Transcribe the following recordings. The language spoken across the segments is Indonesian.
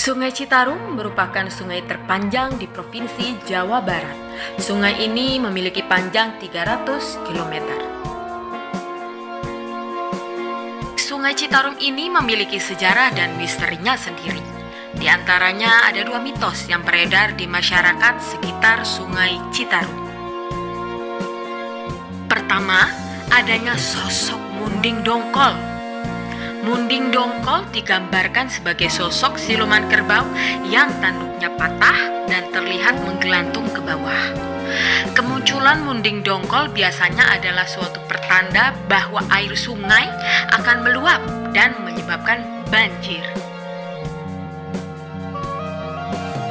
Sungai Citarum merupakan sungai terpanjang di Provinsi Jawa Barat. Sungai ini memiliki panjang 300 km. Sungai Citarum ini memiliki sejarah dan misterinya sendiri. Di antaranya ada dua mitos yang beredar di masyarakat sekitar Sungai Citarum. Pertama, adanya sosok Munding Dongkol. Munding Dongkol digambarkan sebagai sosok siluman kerbau yang tanduknya patah dan terlihat menggelantung ke bawah. Kemunculan Munding Dongkol biasanya adalah suatu pertanda bahwa air sungai akan meluap dan menyebabkan banjir.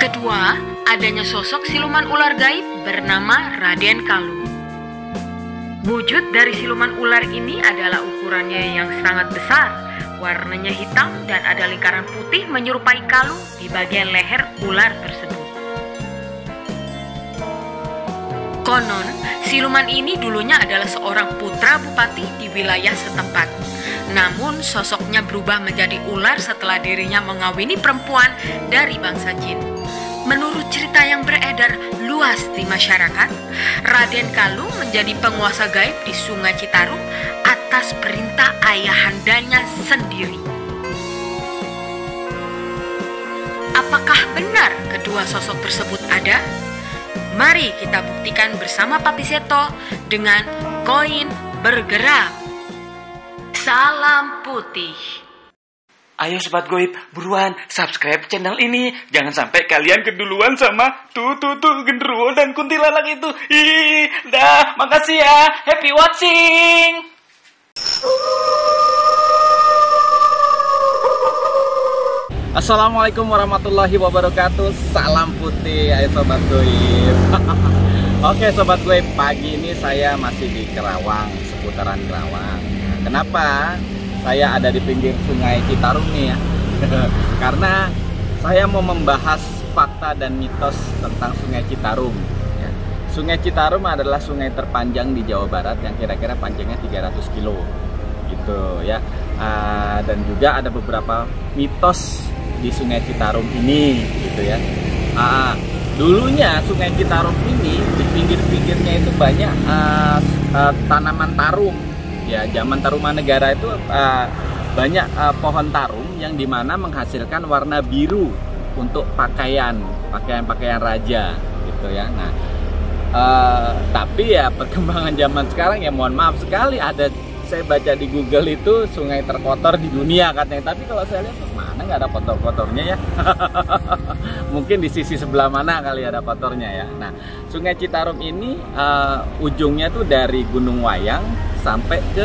Kedua, adanya sosok siluman ular gaib bernama Raden Kalu. Wujud dari siluman ular ini adalah ukurannya yang sangat besar, warnanya hitam dan ada lingkaran putih menyerupai kalung di bagian leher ular tersebut. Konon, siluman ini dulunya adalah seorang putra bupati di wilayah setempat. Namun, sosoknya berubah menjadi ular setelah dirinya mengawini perempuan dari bangsa jin. Menurut cerita yang beredar luas di masyarakat, Raden Kalu menjadi penguasa gaib di Sungai Citarum atas perintah ayahandanya sendiri. Apakah benar kedua sosok tersebut ada? Mari kita buktikan bersama Papi Seto dengan koin bergerak. Salam putih. Ayo Sobat Goib, buruan subscribe channel ini. Jangan sampai kalian keduluan sama tuh genderuwo dan kuntilanak itu. Dah, makasih ya. Happy watching. Assalamualaikum warahmatullahi wabarakatuh. Salam putih, ayo Sobat Goib. Oke Sobat Goib, pagi ini saya masih di Kerawang, seputaran Kerawang. Kenapa saya ada di pinggir Sungai Citarum nih ya? Karena saya mau membahas fakta dan mitos tentang Sungai Citarum ya. Sungai Citarum adalah sungai terpanjang di Jawa Barat yang kira-kira panjangnya 300 kilo gitu ya. Dan juga ada beberapa mitos di Sungai Citarum ini gitu ya. Dulunya Sungai Citarum ini di pinggir-pinggirnya itu banyak tanaman tarum. Ya, zaman Tarumanegara itu banyak pohon tarum yang dimana menghasilkan warna biru untuk pakaian raja gitu ya. Nah, tapi ya perkembangan zaman sekarang ya mohon maaf sekali, saya baca di Google itu sungai terkotor di dunia katanya. Tapi kalau saya lihat mana nggak ada kotor-kotornya ya. Mungkin di sisi sebelah mana kali ada kotornya ya. Nah, Sungai Citarum ini ujungnya tuh dari Gunung Wayang sampai ke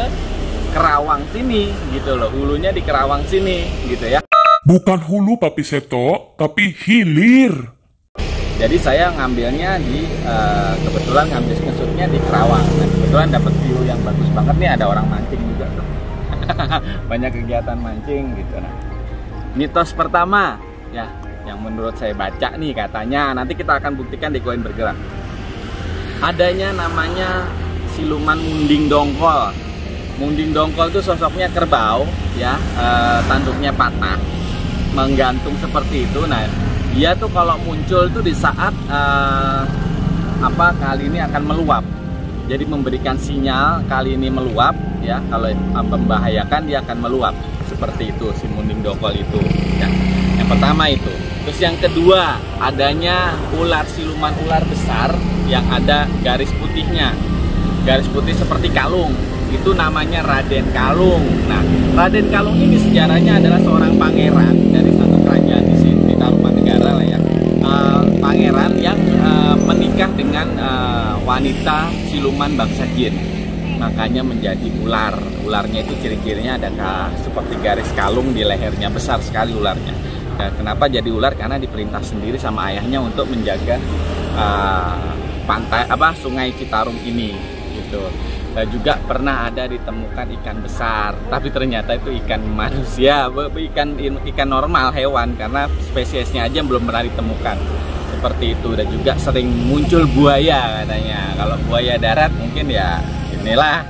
Kerawang sini gitu loh. Hulunya di Kerawang sini gitu ya. Bukan hulu Papi Seto, tapi hilir. Jadi saya ngambilnya kebetulan ngambil ngesutnya di Kerawang. Nah, kebetulan dapat view yang bagus banget nih, ada orang mancing juga tuh. Banyak kegiatan mancing gitu. Nah, mitos pertama ya, yang menurut saya baca nih katanya, nanti kita akan buktikan di koin bergerak. Adanya namanya siluman Munding Dongkol. Munding Dongkol itu sosoknya kerbau ya, tanduknya patah, menggantung seperti itu. Nah, dia tuh kalau muncul tuh di saat kali ini akan meluap. Jadi memberikan sinyal kali ini meluap ya, kalau membahayakan dia akan meluap. Seperti itu si Munding Dongkol itu ya. Yang pertama itu. Terus yang kedua, adanya siluman ular besar yang ada garis putihnya. Garis putih seperti kalung, itu namanya Raden Kalung. Nah, Raden Kalung ini sejarahnya adalah seorang pangeran dari satu kerajaan di Tarumanegara lah ya. Pangeran yang menikah dengan wanita siluman bangsa jin, makanya menjadi ular. Ularnya itu ciri-cirinya ada seperti garis kalung di lehernya, besar sekali ularnya. Kenapa jadi ular? Karena diperintah sendiri sama ayahnya untuk menjaga Sungai Citarum ini. Dan juga pernah ada ditemukan ikan besar, tapi ternyata itu ikan manusia, ikan normal, hewan, karena spesiesnya aja belum pernah ditemukan. Seperti itu. Dan juga sering muncul buaya katanya. Kalau buaya darat mungkin ya inilah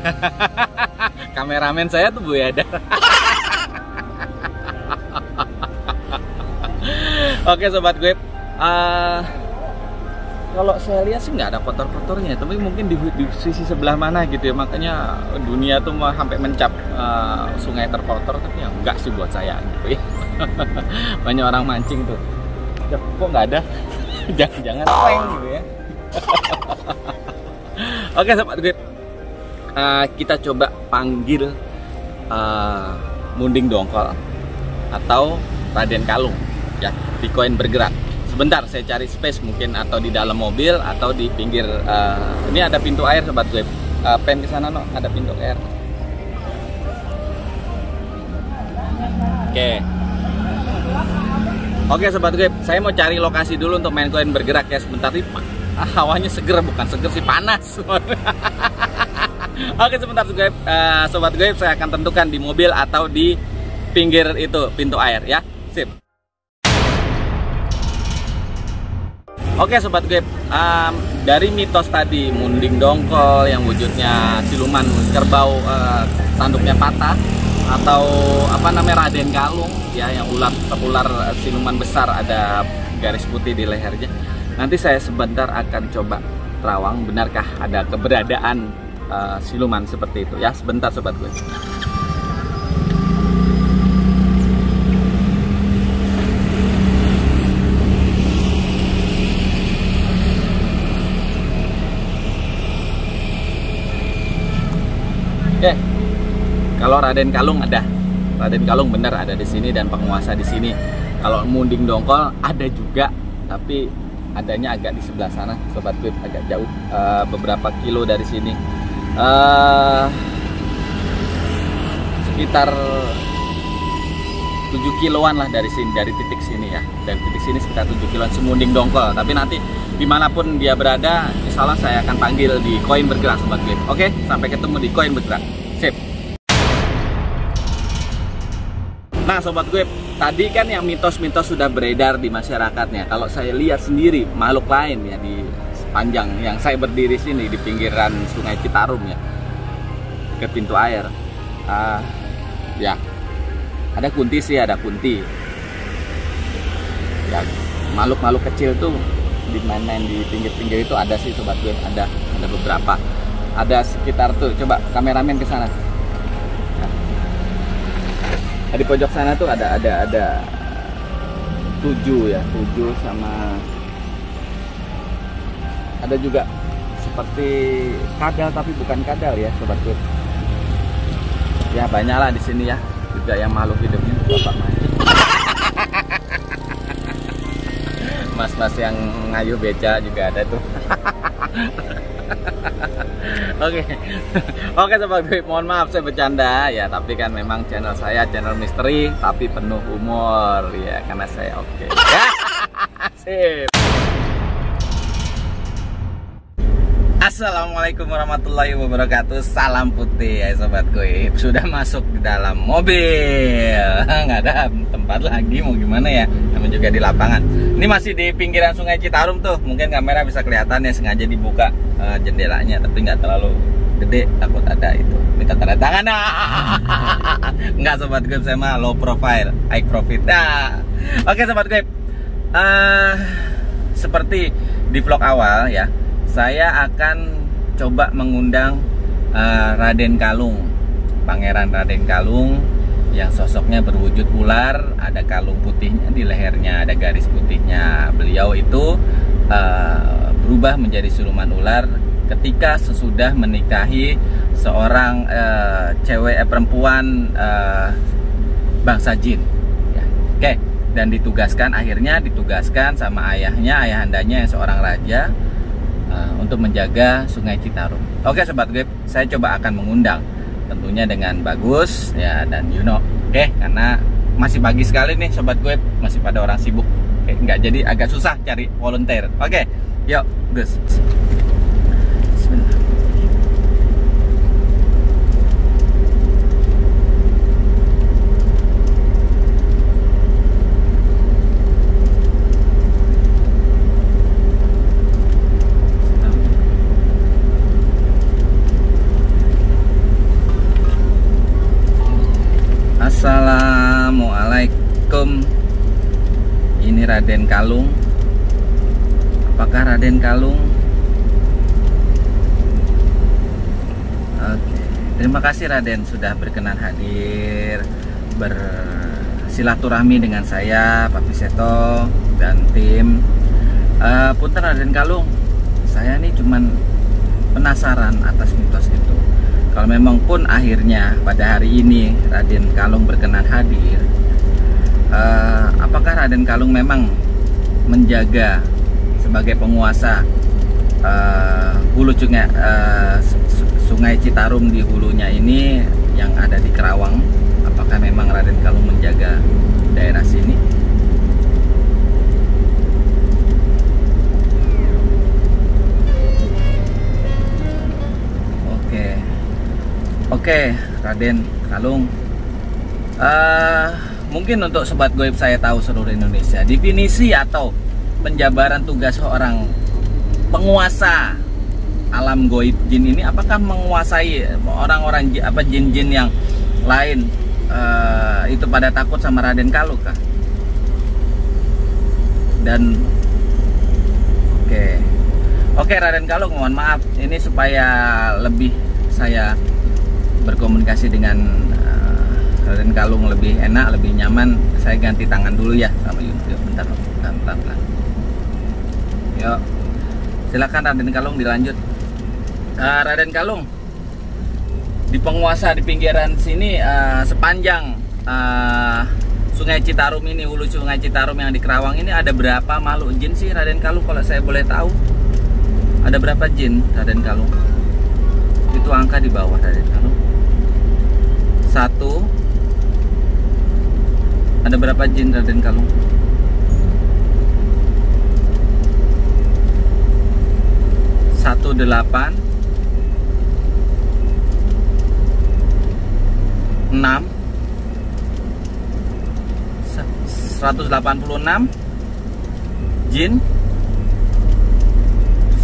kameramen saya tuh buaya darat. Oke sobat gue, kalau saya lihat sih nggak ada kotor-kotornya, tapi mungkin di sisi sebelah mana gitu ya, makanya dunia tuh mau sampai mencap sungai terkotor, tapi ya enggak sih buat saya gitu ya. Banyak orang mancing tuh, kok nggak ada, jangan-jangan prank gitu ya. Oke sobat gue, kita coba panggil Munding Dongkol atau Raden Kalung ya di Koin Bergerak. Sebentar saya cari space mungkin, atau di dalam mobil atau di pinggir. Ini ada pintu air sobat gue. Pen ke sana no, ada pintu air. Oke sobat gue, saya mau cari lokasi dulu untuk main Koin Bergerak ya. Sebentar nih, hawanya seger, bukan seger sih, panas. Oke sebentar sobat gue, saya akan tentukan di mobil atau di pinggir itu pintu air ya. Sip. Oke sobat gue, dari mitos tadi Munding Dongkol yang wujudnya siluman kerbau, tanduknya patah, atau apa namanya Raden Kalung ya, yang ular siluman besar ada garis putih di lehernya. Nanti saya sebentar akan coba terawang, benarkah ada keberadaan siluman seperti itu ya. Sebentar sobat gue. Oke, kalau Raden Kalung ada, Raden Kalung benar ada di sini dan penguasa di sini. Kalau Munding Dongkol ada juga, tapi adanya agak di sebelah sana, sobat gue, agak jauh, beberapa kilo dari sini, sekitar 7 kiloan lah dari sini, dari titik sini ya, dari titik sini sekitar 7 kiloan Munding Dongkol. Tapi nanti dimanapun dia berada, insya Allah saya akan panggil di Koin Bergerak sobat gue. Oke, sampai ketemu di Koin Bergerak. Sip. Nah sobat gue, tadi kan yang mitos-mitos sudah beredar di masyarakatnya. Kalau saya lihat sendiri makhluk lain ya di sepanjang yang saya berdiri sini di pinggiran Sungai Citarum ya, ke pintu air, ya ada kunti sih, ada kunti ya. Makhluk-makhluk kecil tuh dimain-main di pinggir-pinggir itu ada sih sobat gue, ada beberapa, ada sekitar tuh, coba kameramen ke sana. Di pojok sana tuh ada 7 ya, 7 sama ada juga seperti kadal tapi bukan kadal ya sobat gue. Ya banyak lah di sini ya, juga yang makhluk hidupnya bapak mancing. Mas-mas yang ngayuh beca juga ada tuh. Oke sobat gue, mohon maaf saya bercanda ya, tapi kan memang channel saya channel misteri tapi penuh humor ya, karena saya oke. Ya. Sip. Assalamualaikum warahmatullahi wabarakatuh. Salam putih ya sobat gue. Sudah masuk di dalam mobil, nggak ada tempat lagi, mau gimana ya, namanya juga di lapangan. Ini masih di pinggiran Sungai Citarum tuh, mungkin kamera bisa kelihatan ya, sengaja dibuka jendelanya, tapi nggak terlalu gede, takut ada itu minta tanda tangan. Nggak sobat gue, saya mah low profile, high profit. Oke sobat gue, seperti di vlog awal ya, saya akan coba mengundang Raden Kalung, Pangeran Raden Kalung, yang sosoknya berwujud ular, ada kalung putihnya di lehernya, ada garis putihnya. Beliau itu berubah menjadi siluman ular ketika sesudah menikahi seorang perempuan bangsa jin ya. Oke, dan akhirnya ditugaskan sama ayahandanya yang seorang raja untuk menjaga Sungai Citarum. Oke sobat gue, saya coba akan mengundang, tentunya dengan bagus ya, dan oke, karena masih pagi sekali nih sobat gue, masih pada orang sibuk. Oke, nggak jadi agak susah cari volunteer. Oke, yuk Gus. Bismillah. Assalamualaikum. Ini Raden Kalung? Apakah Raden Kalung? Oke, terima kasih Raden sudah berkenan hadir bersilaturahmi dengan saya, Pak Piseto dan tim. Punten Raden Kalung, saya nih cuman penasaran atas mitos itu. Kalau memang pun akhirnya pada hari ini Raden Kalung berkenan hadir, apakah Raden Kalung memang menjaga sebagai penguasa hulu sungai Citarum di hulunya ini yang ada di Kerawang? Apakah memang Raden Kalung menjaga daerah sini? Oke, Raden Kalung. Mungkin untuk sobat goib saya tahu seluruh Indonesia, definisi atau penjabaran tugas seorang penguasa alam goib jin ini, apakah menguasai orang-orang jin-jin yang lain itu pada takut sama Raden Kalung kah? Dan oke Raden Kalung, mohon maaf ini supaya lebih saya berkomunikasi dengan Raden Kalung lebih enak, lebih nyaman, saya ganti tangan dulu ya sama Yuk, bentar, pelan-pelan. Yuk, silakan Raden Kalung dilanjut. Raden Kalung, di penguasa di pinggiran sini sepanjang Sungai Citarum ini, hulu Sungai Citarum yang di Kerawang ini, ada berapa makhluk jin sih Raden Kalung, kalau saya boleh tahu? Ada berapa jin Raden Kalung? Itu angka di bawah Raden Kalung. 1. Ada berapa jin Raden Kalung? 18 6 186 jin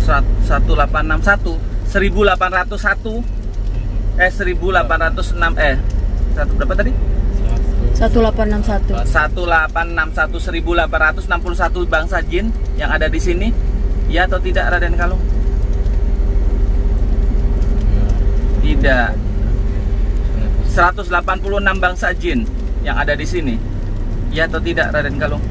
1861 1801 berapa tadi? 1861 1861 bangsa jin yang ada di sini, ya atau tidak Raden Kalung? Tidak. 186 bangsa jin yang ada di sini, ya atau tidak Raden Kalung?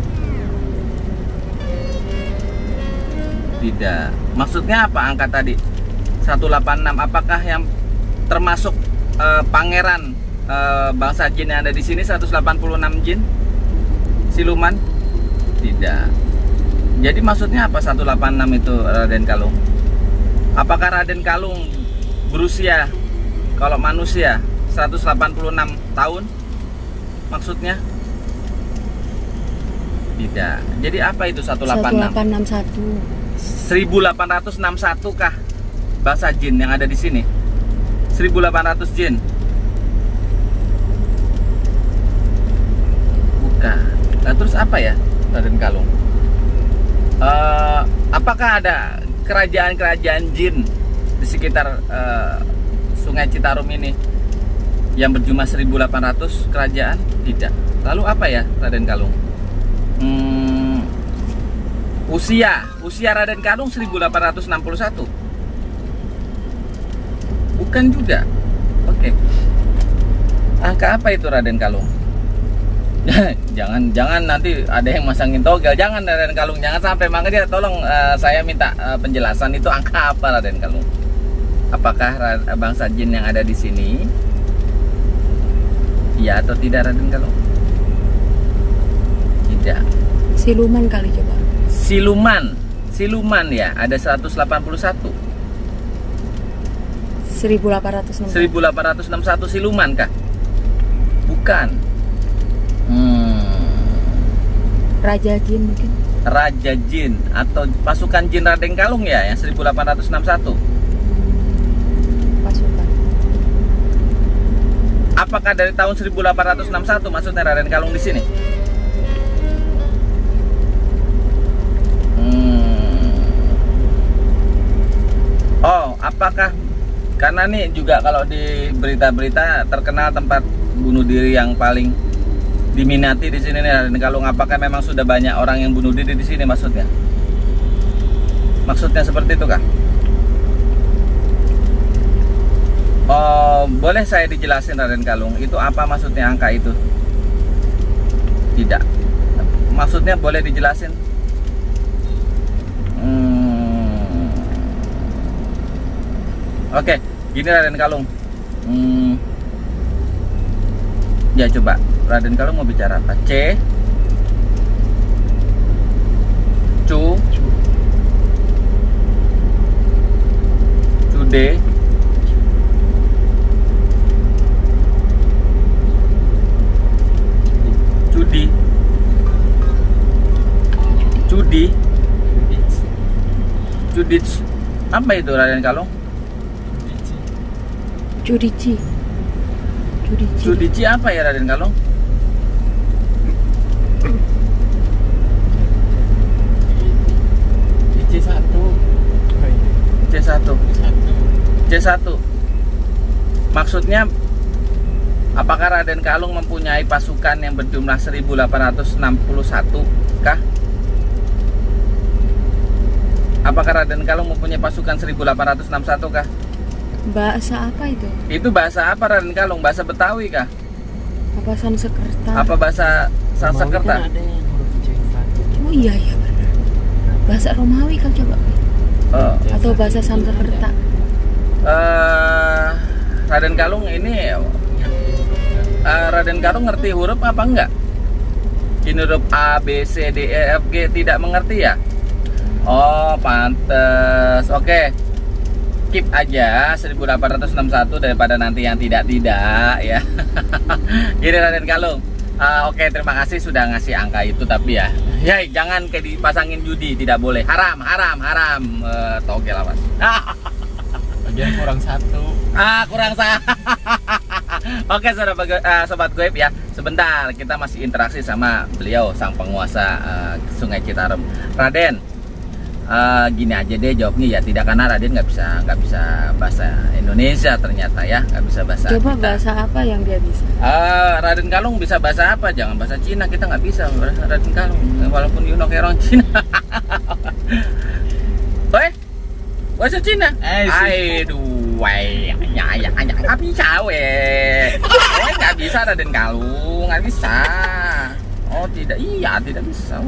Tidak. Maksudnya apa angka tadi? 186, apakah yang termasuk pangeran bangsa jin yang ada di sini 186 jin siluman? Tidak. Jadi maksudnya apa 186 itu Raden Kalung? Apakah Raden Kalung berusia kalau manusia 186 tahun maksudnya? Tidak. Jadi apa itu 186? 1861 kah bangsa jin yang ada di sini? 1800 jin? Bukan. Nah, terus apa ya Raden Kalung? Apakah ada kerajaan-kerajaan jin di sekitar Sungai Citarum ini yang berjumlah 1800 kerajaan? Tidak. Lalu apa ya Raden Kalung? Usia Raden Kalung 1861? Bukan juga. Oke. Angka apa itu Raden Kalung? jangan nanti ada yang masangin togel. Jangan Raden Kalung, jangan sampai. Makanya tolong saya minta penjelasan itu angka apa Raden Kalung? Apakah bangsa jin yang ada di sini? Ya atau tidak Raden Kalung? Tidak. Siluman kali coba. Siluman ya, ada 181. 1861 siluman kah? Bukan. Raja jin mungkin. Raja jin atau pasukan jin Raden Kalung ya yang 1861. Pasukan. Apakah dari tahun 1861 maksudnya Raden Kalung di sini? Oh, apakah karena nih juga kalau di berita-berita terkenal tempat bunuh diri yang paling diminati di sini nih Raden Kalung? Apakah memang sudah banyak orang yang bunuh diri di sini maksudnya? Maksudnya seperti itu kah? Oh, boleh saya dijelasin Raden Kalung, itu apa maksudnya angka itu? Tidak. Maksudnya boleh dijelasin? Oke, gini Raden Kalung. Ya coba, Raden Kalung mau bicara apa? C Cu Cude Cudi Cudi Cudits. Apa itu Raden Kalung? Judici. Judici apa ya Raden Kalung? C1. C1. C1. Maksudnya apakah Raden Kalung mempunyai pasukan yang berjumlah 1861 kah? Apakah Raden Kalung mempunyai pasukan 1861 kah? Bahasa apa itu? Itu bahasa apa Raden Kalung? Bahasa Betawi kah? Apa Sanskerta? Apa bahasa Sanskerta? Ada yang huruf C1. Oh iya benar. Bahasa Romawi kau coba. Atau bahasa Sanskerta? Raden Kalung ini Raden Kalung ngerti huruf apa enggak? Ini huruf A, B, C, D, E, F, G tidak mengerti ya? Oh, pantes. Oke. Keep aja 1861 daripada nanti yang tidak ya. Gini Raden Kalung. Oke, terima kasih sudah ngasih angka itu, tapi ya jangan kayak dipasangin judi, tidak boleh. Haram. Togel awas. Bagian kurang 1. Kurang sah. Oke, sobat Goib ya. Sebentar, kita masih interaksi sama beliau sang penguasa Sungai Citarum. Raden, gini aja deh jawabnya ya, tidak, karena Raden nggak bisa bahasa Indonesia ternyata ya, nggak bisa bahasa Coba kita. bahasa apa yang dia bisa? Raden Kalung bisa bahasa apa? Jangan bahasa Cina, kita nggak bisa Raden Kalung, walaupun you know orang Cina. Bahasa Cina? Aduh, nggak bisa nggak bisa Raden Kalung, nggak bisa. Oh tidak, tidak bisa.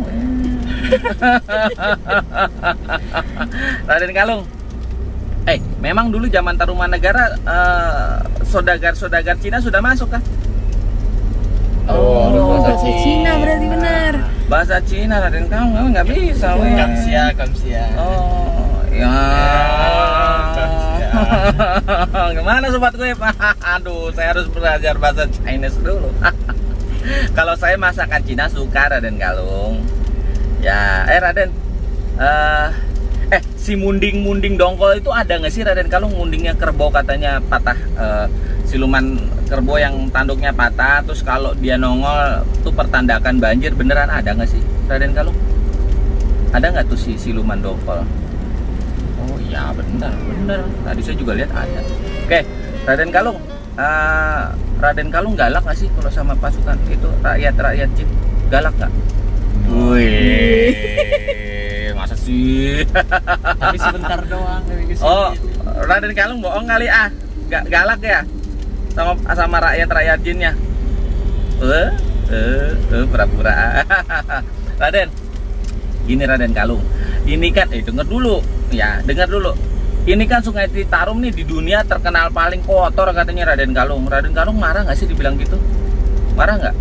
Raden Kalung, memang dulu zaman Tarumanegara saudagar Cina sudah masuk kan? Bahasa Cina berarti benar. Bahasa Cina Raden Kalung memang nggak bisa. Kamsia. Oh ya. Gimana sobat gue? Aduh, saya harus belajar bahasa Chinese dulu. Kalau saya masakan Cina suka Raden Kalung. Ya, Raden, si munding dongkol itu ada nggak sih Raden Kalung? Mundingnya kerbau katanya patah, siluman kerbau yang tanduknya patah, terus kalau dia nongol tuh pertandakan banjir, beneran ada nggak sih Raden Kalung? Ada nggak tuh si siluman dongkol? Oh iya bener. Tadi saya juga lihat ada. Oke, Raden Kalung, Raden Kalung galak nggak sih kalau sama pasukan itu rakyat Jin? Galak nggak? Wih, masa sih? Tapi sebentar doang. Oh, Raden Kalung bohong kali galak ya sama rakyat Jinnya. Pura-pura. Raden, gini Raden Kalung, ini kan dengar dulu. Ini kan Sungai Citarum nih di dunia terkenal paling kotor katanya Raden Kalung. Raden Kalung marah nggak sih dibilang gitu? Marah nggak?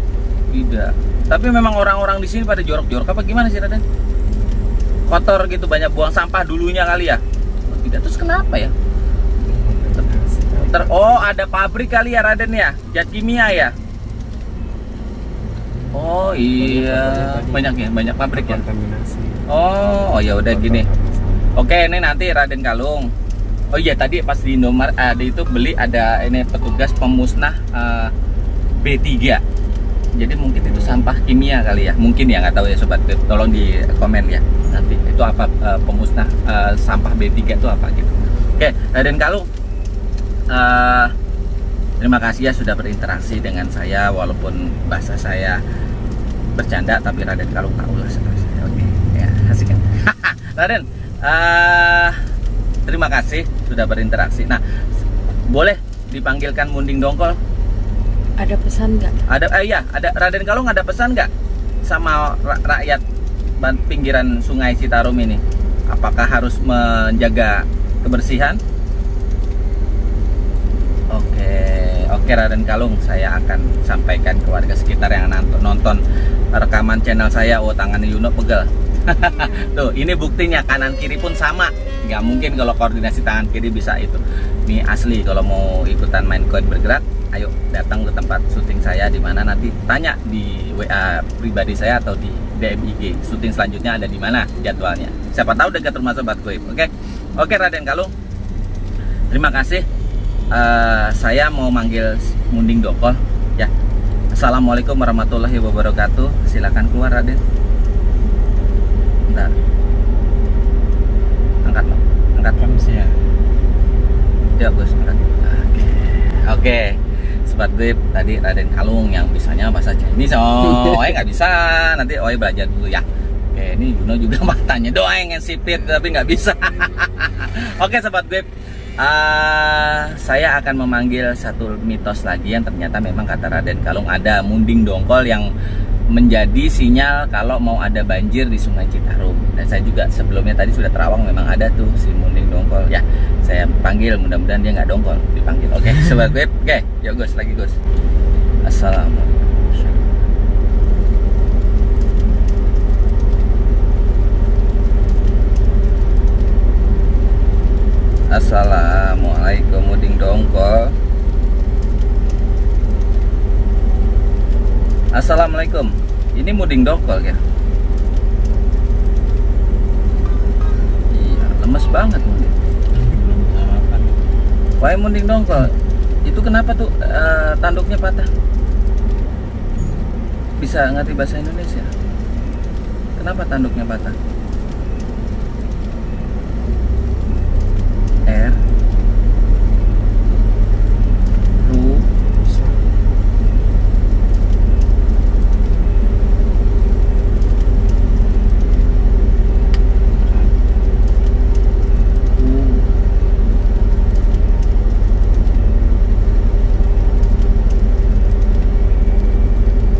Tidak. Tapi memang orang-orang di sini pada jorok-jorok apa gimana sih Raden? Kotor gitu, banyak buang sampah dulunya kali ya? Tidak, terus kenapa ya? Ada pabrik kali ya Raden ya? Zat kimia ya? Oh iya, banyak pabrik ya? Oh ya udah gini. Oke, ini nanti Raden Kalung. Oh iya, tadi pas di Indomaret ada itu beli, ada ini petugas pemusnah B3. Jadi mungkin itu sampah kimia kali ya, mungkin ya, nggak tahu ya sobat, tolong di komen ya nanti itu apa, pemusnah sampah B3 itu apa gitu. Oke, Raden Kalung, Terima kasih ya sudah berinteraksi dengan saya, walaupun bahasa saya bercanda tapi Raden Kalung tahu lah seperti saya. Oke, ya asik kan? Raden, terima kasih sudah berinteraksi. Nah, boleh dipanggilkan Munding Dongkol? Ada pesan nggak? Iya, ada. Raden Kalung ada pesan nggak sama rakyat pinggiran Sungai Citarum ini? Apakah harus menjaga kebersihan? Oke Raden Kalung, saya akan sampaikan ke warga sekitar yang nonton rekaman channel saya. Oh, tangannya Yuno pegel. Tuh, ini buktinya kanan kiri pun sama. Nggak mungkin kalau koordinasi tangan kiri bisa itu. Ini asli. Kalau mau ikutan main koin bergerak, ayo datang ke tempat syuting saya di mana, nanti tanya di WA pribadi saya atau di DM IG. Syuting selanjutnya ada di mana jadwalnya. Siapa tahu dekat rumah Sobat Goib. Oke Raden Kalung. Terima kasih. Saya mau manggil Munding Dongkol ya. Assalamualaikum warahmatullahi wabarakatuh. Silakan keluar Raden. Bentar. Angkat no. Angkat Kamsia. Ya Gus, angkat. Oke. Sobat Goib, tadi Raden Kalung yang bisanya bahasa Chinese. Nggak bisa. Nanti belajar dulu ya. Oke, ini Yuno juga matanya doang yang sipit tapi nggak bisa. Oke Sobat Goib. Saya akan memanggil satu mitos lagi yang ternyata memang kata Raden Kalung ada Munding Dongkol yang menjadi sinyal kalau mau ada banjir di Sungai Citarum. Dan saya juga sebelumnya tadi sudah terawang memang ada tuh si Munding Dongkol. Ya, saya panggil, mudah-mudahan dia nggak dongkol, dipanggil. Oke, Sobat Goib. Oke, yuk Gus, lagi Gus. Assalamualaikum. Assalamualaikum Munding Dongkol. Assalamualaikum. Ini Munding Dongkol ya? Iya, lemes banget Munding. Wah, Munding Dongkol. Itu kenapa tuh tanduknya patah? Bisa ngerti bahasa Indonesia? Kenapa tanduknya patah? R Ru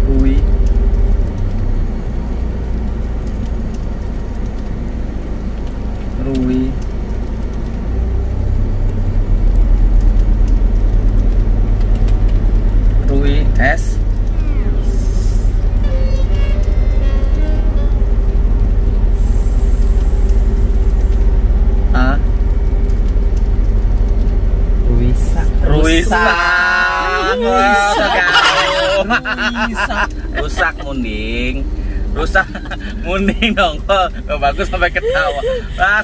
Rui Rui S A Ruisak. Rusak Munding. Rusak Munding Dongkol. Bagus sampai ketawa.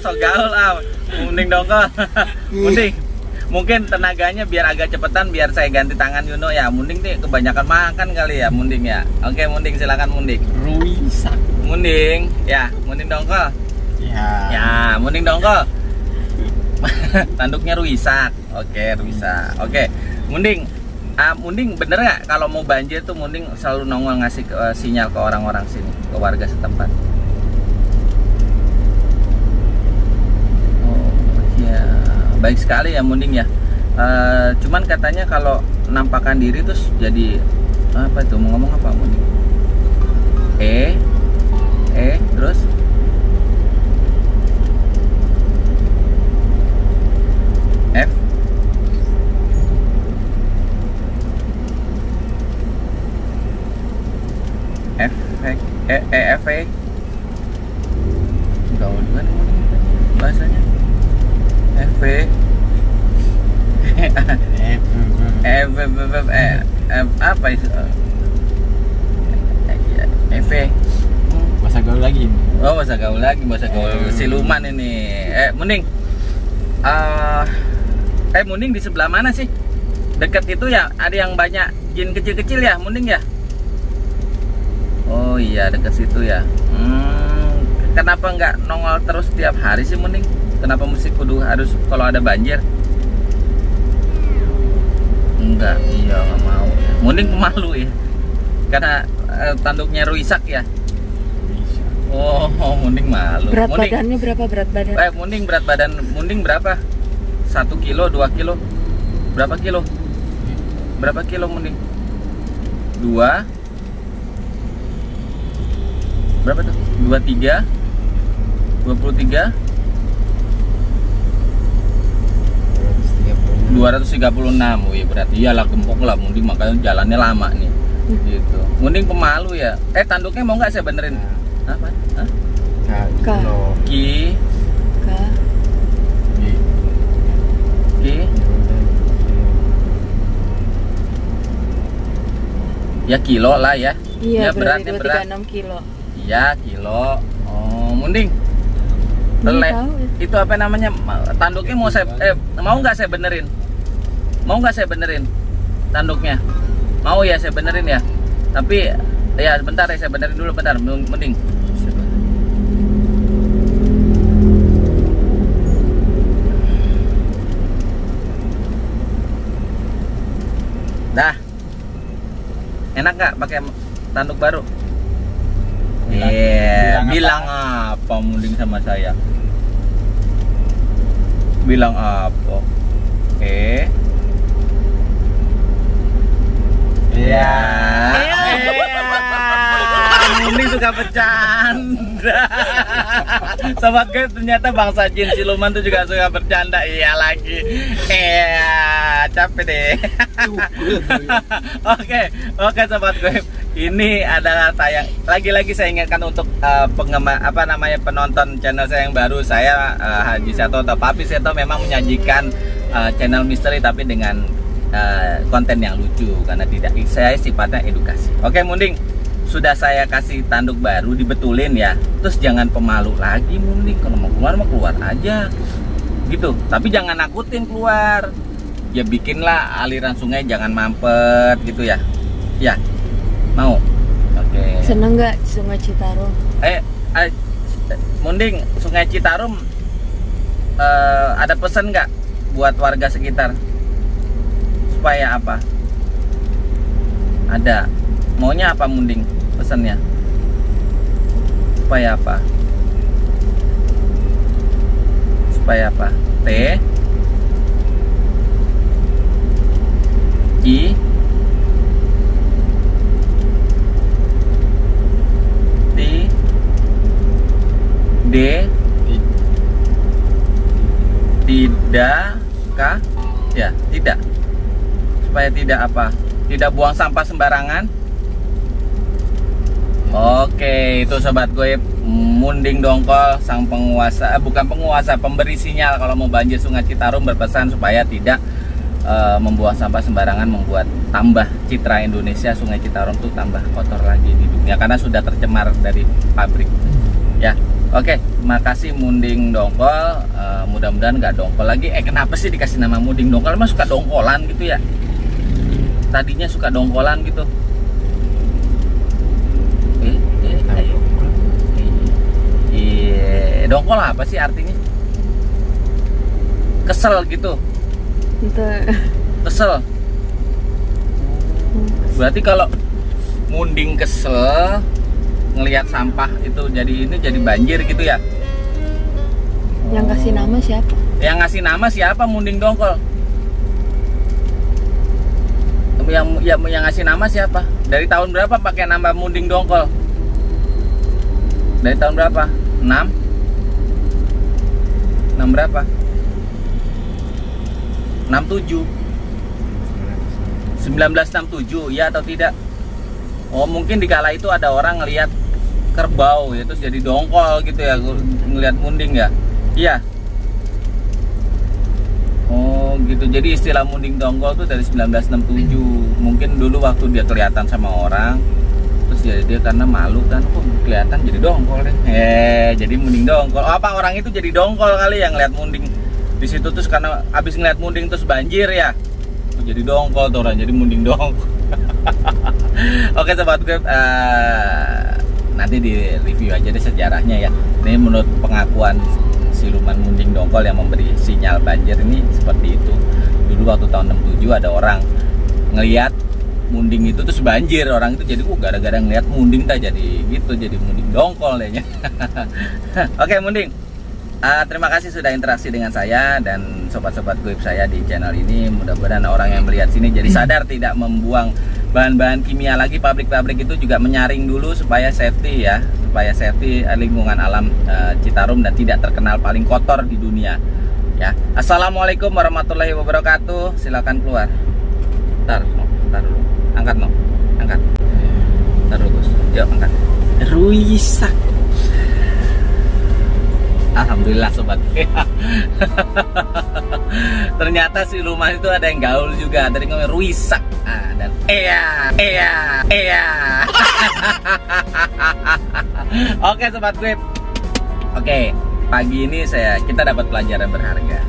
Sok gaul Munding Dongkol. Munding, mungkin tenaganya biar agak cepetan, biar saya ganti tangan Yuno ya. Munding nih kebanyakan makan kali ya Munding ya. Oke Munding, silakan Munding. Ruisak. Munding ya, Munding Dongkol. Ya, Munding Dongkol. Tanduknya ruisak. Oke, ruisak. Oke, Munding. Munding bener nggak kalau mau banjir tuh Munding selalu nongol ngasih sinyal ke orang-orang sini, ke warga setempat? Baik sekali ya Munding ya. Cuman katanya kalau nampakkan diri terus jadi apa itu, mau ngomong apa Munding? Terus F gaul kan bahasanya. Apa itu? Bahasa gaul lagi. Oh, bahasa gaul lagi, bahasa gaul siluman ini. Munding. Munding di sebelah mana sih? Dekat itu ya, ada yang banyak jin kecil-kecil ya, Munding ya? Oh iya, dekat situ ya. Kenapa nggak nongol terus tiap hari sih Munding? Kenapa mesti kudu harus kalau ada banjir? Enggak, iya nggak mau. Munding pemalu ya, karena tanduknya rusak ya. Oh, Munding malu. Berat Munding, badannya berapa berat badan? Munding berat badan Munding berapa? 1 kilo, 2 kilo? Berapa kilo? Berapa kilo Munding? 2? Berapa tuh? 23? 23? 236. Wih, berarti iyalah gempok lah Munding, makanya jalannya lama nih. Gitu. Munding pemalu ya. Tanduknya mau nggak saya benerin? Apa? Hah? K. Ki. K. Ki. Ya kilo lah ya. Iya, Ya, beratnya berarti berat. 236 kilo. Iya kilo. Oh, Munding. Iya, Lele. tahu ya. Itu apa namanya? Tanduknya mau saya mau nggak saya benerin? Mau nggak saya benerin tanduknya? Mau ya saya benerin ya. Tapi ya sebentar ya saya benerin dulu bentar, Munding. Dah. Enak nggak pakai tanduk baru? Bilang apa Munding sama saya? Bilang apa? Iya. Munding suka bercanda. Sobat gue ternyata bangsa jin siluman tuh juga suka bercanda. Iya lagi. Capek deh. Oke sobat gue. Ini adalah tayang. Lagi-lagi saya ingatkan untuk penggemar penonton channel saya yang baru. Saya Haji Seto atau Papi Seto memang menyajikan channel misteri tapi dengan konten yang lucu karena tidak saya sifatnya edukasi. Oke Munding, sudah saya kasih tanduk baru dibetulin ya. Terus jangan pemalu lagi Munding, kalau mau keluar mah keluar aja gitu. Tapi jangan nakutin keluar. Ya bikinlah aliran sungai jangan mampet gitu ya. Ya. Mau? Oke. Seneng nggak Sungai Citarum? Munding, Sungai Citarum ada pesan nggak buat warga sekitar? Supaya apa? Ada. Maunya apa Munding pesannya? Supaya apa? Supaya apa? T I T D tidak kah? Ya, tidak. Supaya tidak apa? Tidak buang sampah sembarangan. Oke, itu sobat gue Munding Dongkol sang penguasa, bukan penguasa, pemberi sinyal kalau mau banjir Sungai Citarum berpesan supaya tidak membuang sampah sembarangan, membuat tambah citra Indonesia. Sungai Citarum tuh tambah kotor lagi di dunia karena sudah tercemar dari pabrik. Ya, oke, makasih Munding Dongkol. Mudah-mudahan nggak dongkol lagi. Kenapa sih dikasih nama Munding Dongkol? Emang suka dongkolan gitu ya? Tadinya suka dongkolan gitu. Dongkol apa sih artinya? Kesel gitu. Kesel. Berarti kalau Munding kesel ngelihat sampah itu jadi banjir gitu ya? Yang kasih nama siapa? Yang ngasih nama siapa Munding Dongkol? Yang ngasih nama siapa? Dari tahun berapa pakai nama Munding Dongkol? Dari tahun berapa? 6 berapa? 67 1967 ya atau tidak? Oh mungkin di kala itu ada orang ngelihat kerbau ya terus jadi dongkol gitu ya, ngelihat Munding ya. Iya. Oh gitu, jadi istilah Munding Dongkol tuh dari 1967. Mungkin dulu waktu dia kelihatan sama orang, terus dia karena malu kan, kok kelihatan jadi dongkol deh. Jadi Munding Dongkol. Oh, apa orang itu jadi dongkol kali yang ngeliat Munding di situ, terus karena abis ngeliat Munding terus banjir ya, jadi dongkol tuh orang, jadi Munding Dongkol. Oke sobat gue, nanti di review aja deh sejarahnya ya. Ini menurut pengakuan siluman Munding Dongkol yang memberi sinyal banjir ini seperti itu. Dulu waktu tahun 67 ada orang ngelihat Munding itu terus banjir, orang itu jadi gara-gara ngeliat Munding tak jadi gitu, jadi Munding dongkol dehnya. Oke Munding, terima kasih sudah interaksi dengan saya dan sobat-sobat goib saya di channel ini. Mudah-mudahan orang yang melihat sini jadi sadar tidak membuang bahan-bahan kimia lagi. Pabrik-pabrik itu juga menyaring dulu supaya safety ya, supaya safety lingkungan alam Citarum dan tidak terkenal paling kotor di dunia ya. Assalamualaikum warahmatullahi wabarakatuh. Silakan keluar. Ntar dulu. Angkat no, angkat. Ntar dulu Gus. Yuk angkat. Ruisak. Alhamdulillah sobat. Ternyata siluman itu ada yang gaul juga. Tadi ngomong ruisak. Dan iya. Oke sobat gue. Oke, pagi ini kita dapat pelajaran berharga.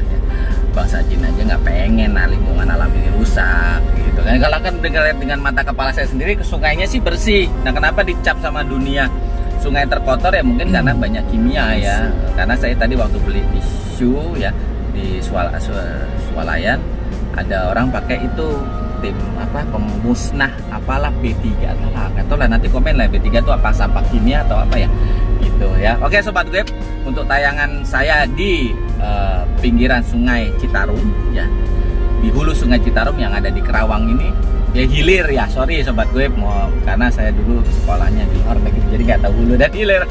Bangsa jin aja nggak pengen lingkungan alam ini rusak gitu kan. Kalau kan dengan mata kepala saya sendiri, sungainya sih bersih. Nah kenapa dicap sama dunia sungai terkotor ya? Mungkin karena banyak kimia ya. Karena saya tadi waktu beli tisu ya di swalayan, ada orang pakai itu tim pemusnah apalah B3 atau lah, nanti komen lah B3 itu apa, sampah kimia atau apa ya gitu ya. Oke sobat gue, untuk tayangan saya di pinggiran sungai Citarum ya, di hulu sungai Citarum yang ada di Kerawang ini ya, hilir ya, sorry sobat gue, karena saya dulu sekolahnya di luar negeri jadi nggak tahu hulu dan hilir.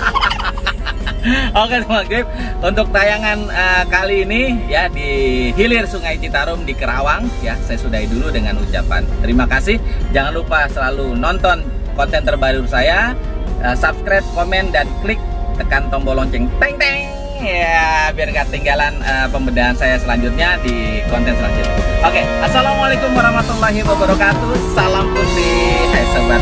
Oke sobat gue, untuk tayangan kali ini ya di hilir sungai Citarum di Kerawang ya, saya sudahi dulu dengan ucapan terima kasih. Jangan lupa selalu nonton konten terbaru saya, subscribe, komen, dan klik tekan tombol lonceng teng teng ya, biar nggak ketinggalan pembedahan saya selanjutnya di konten selanjutnya. Oke, assalamualaikum warahmatullahi wabarakatuh. Salam putih, hai sobat.